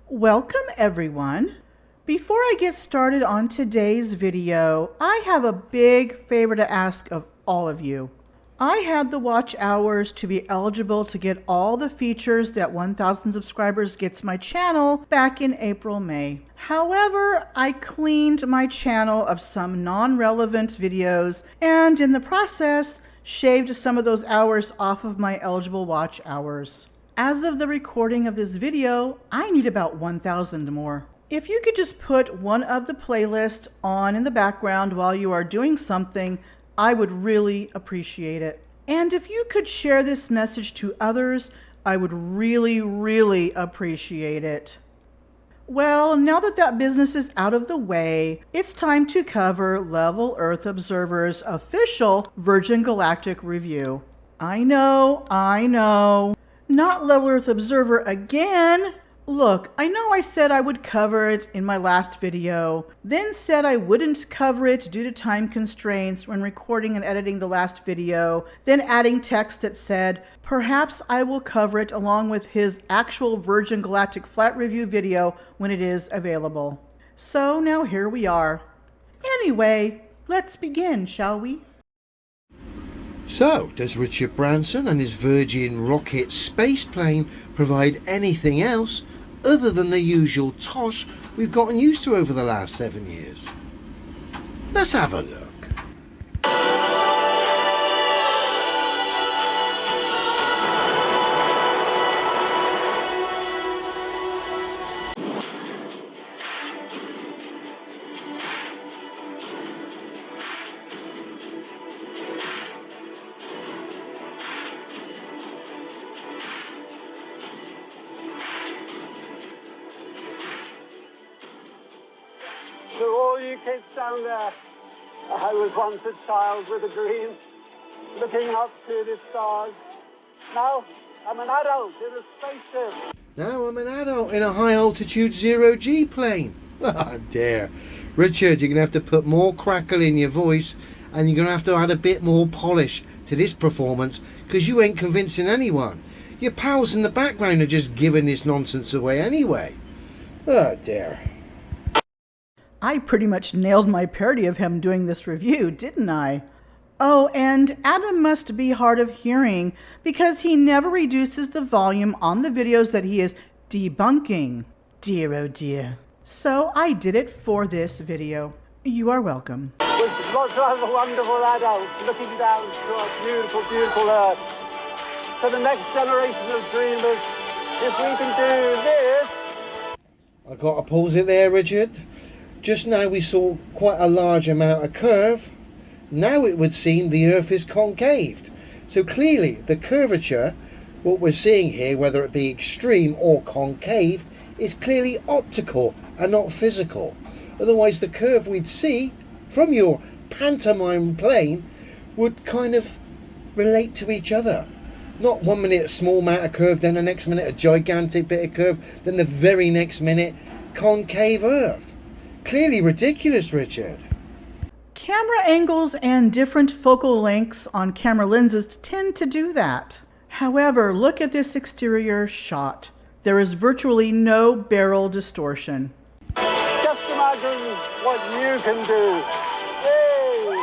Welcome everyone. Before I get started on today's video, I have a big favor to ask of all of you. I had the watch hours to be eligible to get all the features that 1,000 subscribers gets my channel back in April, May. However, I cleaned my channel of some non-relevant videos and in the process shaved some of those hours off of my eligible watch hours. As of the recording of this video, I need about 1,000 more. If you could just put one of the playlists on in the background while you are doing something, I would really appreciate it. And if you could share this message to others, I would really appreciate it. Well, now that business is out of the way, it's time to cover Level Earth Observer's official Virgin Galactic review. I know. Not Level Earth Observer again. Look, I know I said I would cover it in my last video, then said I wouldn't cover it due to time constraints when recording and editing the last video, then adding text that said, perhaps I will cover it along with his actual Virgin Galactic flat review video when it is available. So now here we are. Anyway, let's begin, shall we? So, does Richard Branson and his Virgin rocket spaceplane provide anything else other than the usual tosh we've gotten used to over the last 7 years? Let's have a look. To all you kids down there, I was once a child with a dream, looking up to the stars. Now I'm an adult in a spaceship. Now I'm an adult in a high altitude 0G plane. Ah, dear. Richard, you're going to have to put more crackle in your voice and you're going to have to add a bit more polish to this performance because you ain't convincing anyone. Your pals in the background are just giving this nonsense away anyway. Oh, dear. I pretty much nailed my parody of him doing this review, didn't I? Oh, and Adam must be hard of hearing because he never reduces the volume on the videos that he is debunking. Dear, oh dear. So I did it for this video. You are welcome. With lots of other wonderful adults looking down to our beautiful, beautiful Earth. To the next generation of dreamers, if we can do this... I've got to pause it there, Richard. Just now we saw quite a large amount of curve. Now it would seem the Earth is concaved. So clearly the curvature, what we're seeing here, whether it be extreme or concave, is clearly optical and not physical. Otherwise the curve we'd see from your pantomime plane would kind of relate to each other. Not 1 minute a small amount of curve, then the next minute a gigantic bit of curve, then the very next minute concave Earth. Clearly ridiculous, Richard. Camera angles and different focal lengths on camera lenses tend to do that. However, look at this exterior shot. There is virtually no barrel distortion. Just imagine what you can do. Hey!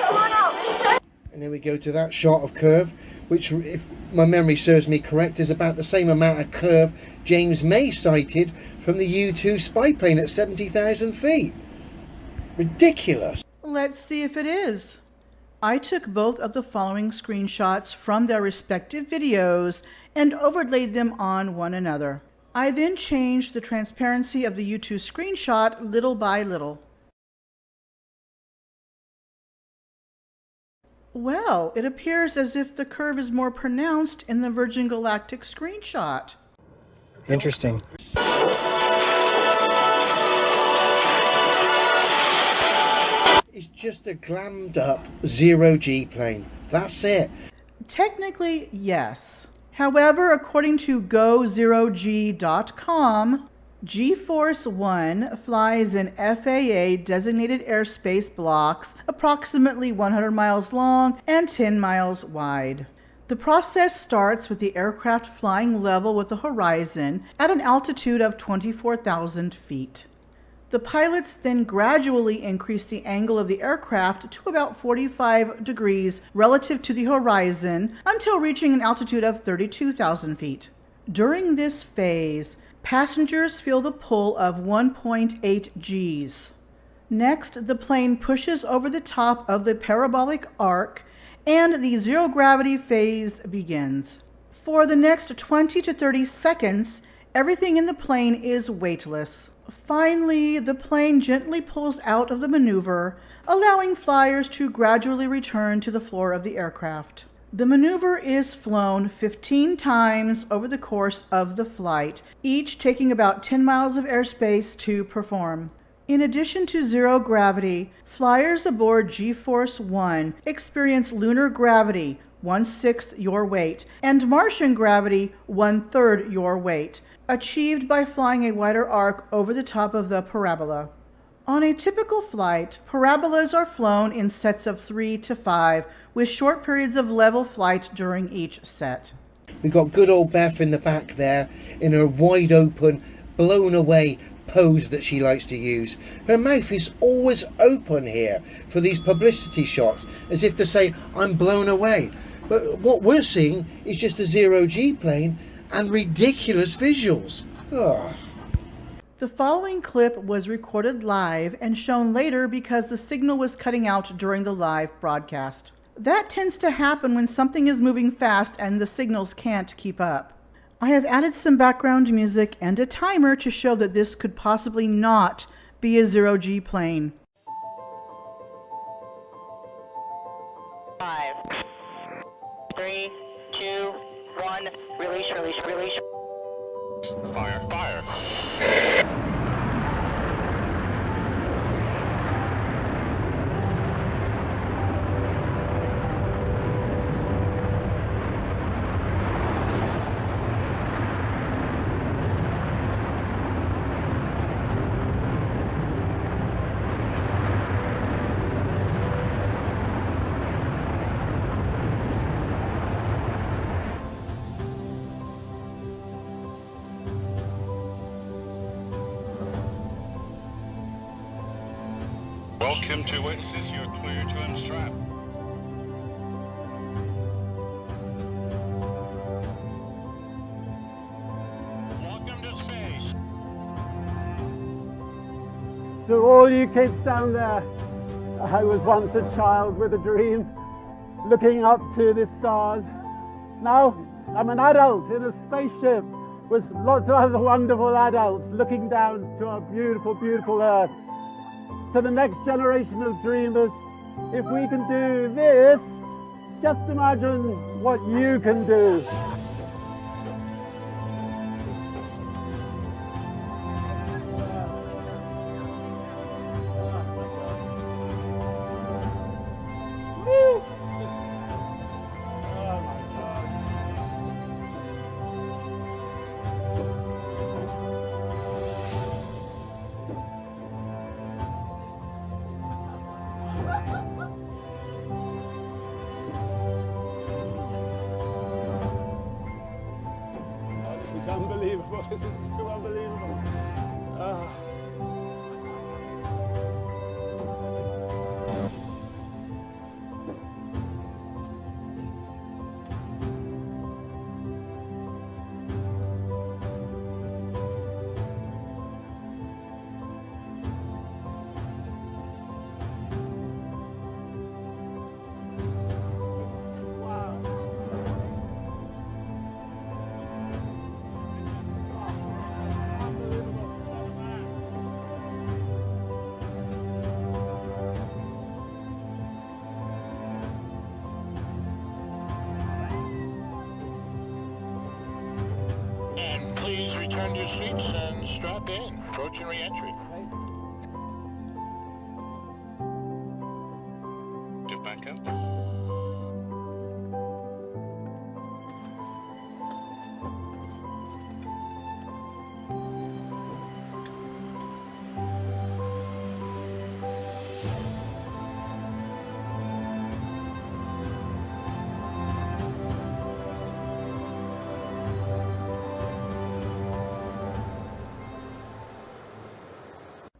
Come on out, Richard! And then we go to that shot of curve, which, if my memory serves me correct, is about the same amount of curve James May cited from the U-2 spy plane at 70,000 feet. Ridiculous. Let's see if it is. I took both of the following screenshots from their respective videos and overlaid them on one another. I then changed the transparency of the U-2 screenshot little by little. Well, it appears as if the curve is more pronounced in the Virgin Galactic screenshot. Interesting. It's just a glammed up 0G plane. That's it. Technically, yes. However, according to GoZeroG.com, G-Force One flies in FAA designated airspace blocks approximately 100 miles long and 10 miles wide. The process starts with the aircraft flying level with the horizon at an altitude of 24,000 feet. The pilots then gradually increase the angle of the aircraft to about 45 degrees relative to the horizon until reaching an altitude of 32,000 feet. During this phase, passengers feel the pull of 1.8 Gs. Next, the plane pushes over the top of the parabolic arc and the zero gravity phase begins. For the next 20 to 30 seconds, everything in the plane is weightless. Finally, the plane gently pulls out of the maneuver, allowing flyers to gradually return to the floor of the aircraft. The maneuver is flown 15 times over the course of the flight, each taking about 10 miles of airspace to perform. In addition to zero gravity, flyers aboard G-Force 1 experience lunar gravity, 1/6 your weight, and Martian gravity, 1/3 your weight, achieved by flying a wider arc over the top of the parabola. On a typical flight, parabolas are flown in sets of 3 to 5, with short periods of level flight during each set. We've got good old Beth in the back there in her wide open, blown away pose that she likes to use. Her mouth is always open here for these publicity shots, as if to say, I'm blown away. But what we're seeing is just a zero-G plane and ridiculous visuals. Ugh. The following clip was recorded live and shown later because the signal was cutting out during the live broadcast. That tends to happen when something is moving fast and the signals can't keep up. I have added some background music and a timer to show that this could possibly not be a zero-G plane. 5, 3, 2, 1, release. Fire. Welcome to witnesses, you're clear to unstrap. Welcome to space. To all you kids down there, I was once a child with a dream, looking up to the stars. Now I'm an adult in a spaceship with lots of other wonderful adults looking down to our beautiful, beautiful Earth. To the next generation of dreamers, if we can do this, just imagine what you can do. This is unbelievable. This is too unbelievable. And please return to your seats and strap in. Approaching re-entry. Get back up.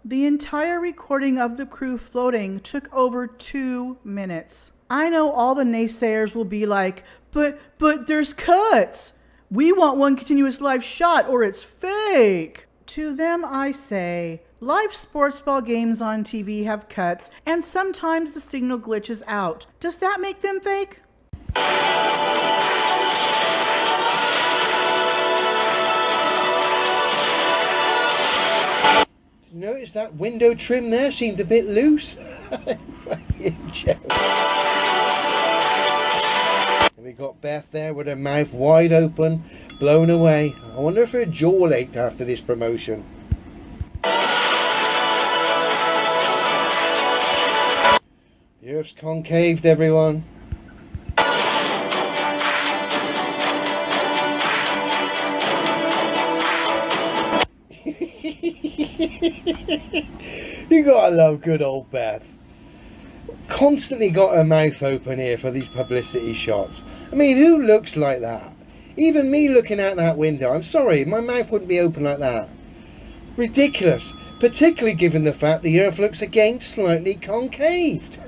The entire recording of the crew floating took over 2 minutes. I know all the naysayers will be like, but there's cuts. We want one continuous live shot or it's fake. To them I say, live sports ball games on TV have cuts and sometimes the signal glitches out. Does that make them fake? Notice that window trim there seemed a bit loose. Fucking joke. And we got Beth there with her mouth wide open, blown away. I wonder if her jaw ached after this promotion. The Earth's concaved, everyone. You gotta love good old Beth. Constantly got her mouth open here for these publicity shots. I mean, who looks like that? Even me looking out that window, I'm sorry, my mouth wouldn't be open like that. Ridiculous, particularly given the fact the Earth looks again slightly concaved.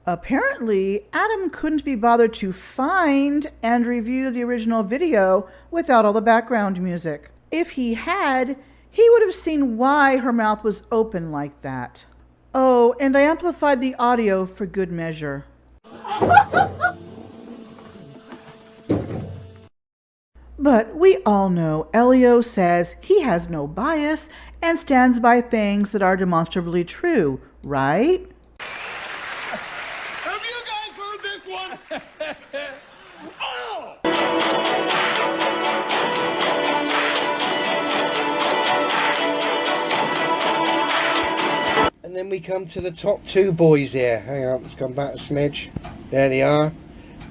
Apparently, Adam couldn't be bothered to find and review the original video without all the background music. If he had, he would have seen why her mouth was open like that. Oh, and I amplified the audio for good measure. But we all know Elio says he has no bias and stands by things that are demonstrably true, right? Have you guys heard this one? Oh! And then we come to the top two boys here. Hang on, let's come back a smidge. There they are.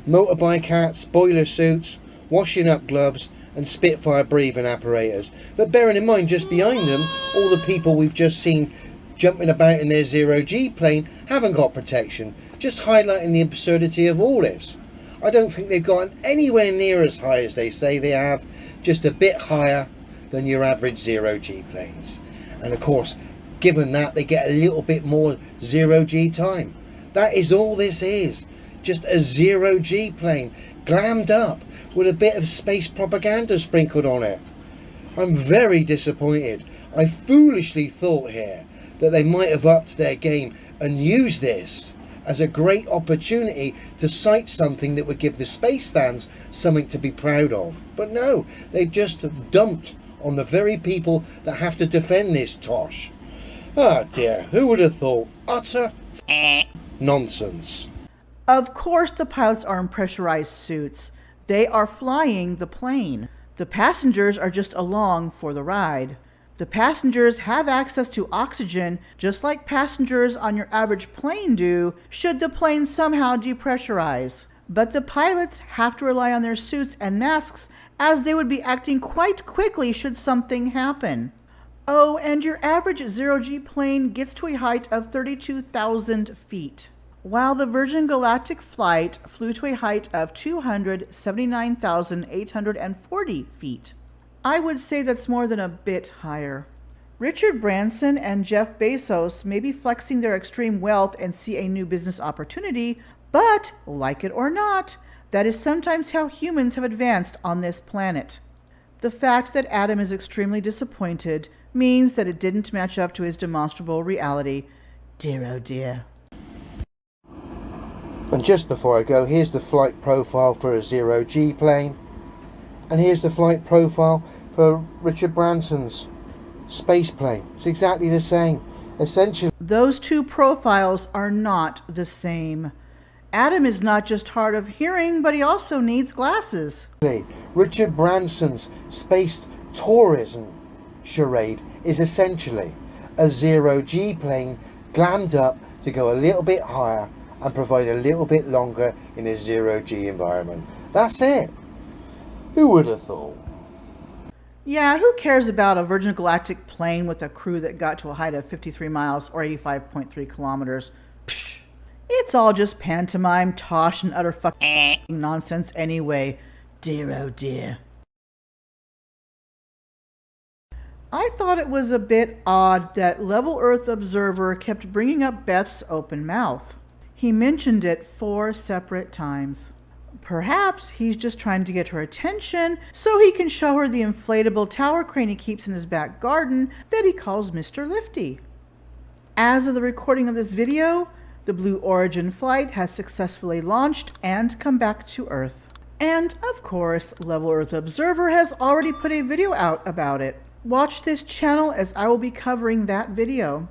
Motorbike hats, boiler suits, washing up gloves and Spitfire breathing apparatus. But bearing in mind, just behind them, all the people we've just seen jumping about in their zero-G plane haven't got protection. Just highlighting the absurdity of all this. I don't think they've gotten anywhere near as high as they say they have, just a bit higher than your average zero-G planes. And of course, given that, they get a little bit more zero-G time. That is all this is. Just a zero-G plane, glammed up with a bit of space propaganda sprinkled on it. I'm very disappointed. I foolishly thought here that they might have upped their game and used this as a great opportunity to cite something that would give the space fans something to be proud of. But no, they've just dumped on the very people that have to defend this tosh. Ah dear, who would have thought? Utter nonsense. Of course the pilots are in pressurized suits. They are flying the plane. The passengers are just along for the ride. The passengers have access to oxygen just like passengers on your average plane do should the plane somehow depressurize. But the pilots have to rely on their suits and masks as they would be acting quite quickly should something happen. Oh, and your average zero-G plane gets to a height of 32,000 feet, while the Virgin Galactic flight flew to a height of 279,840 feet. I would say that's more than a bit higher. Richard Branson and Jeff Bezos may be flexing their extreme wealth and see a new business opportunity, but, like it or not, that is sometimes how humans have advanced on this planet. The fact that Adam is extremely disappointed means that it didn't match up to his demonstrable reality. Dear oh dear. And just before I go, here's the flight profile for a zero-G plane. And here's the flight profile for Richard Branson's space plane. It's exactly the same. Essentially, those two profiles are not the same. Adam is not just hard of hearing, but he also needs glasses. Richard Branson's space tourism charade is essentially a zero-G plane glammed up to go a little bit higher and provide a little bit longer in a zero-G environment. That's it. Who would have thought? Yeah, who cares about a Virgin Galactic plane with a crew that got to a height of 53 miles or 85.3 kilometers? Psh, it's all just pantomime, tosh, and utter fucking nonsense anyway. Dear oh dear. I thought it was a bit odd that Level Earth Observer kept bringing up Beth's open mouth. He mentioned it 4 separate times. Perhaps he's just trying to get her attention so he can show her the inflatable tower crane he keeps in his back garden that he calls Mr. Lifty. As of the recording of this video, the Blue Origin flight has successfully launched and come back to Earth. And of course, Level Earth Observer has already put a video out about it. Watch this channel as I will be covering that video.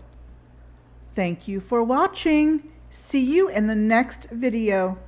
Thank you for watching. See you in the next video.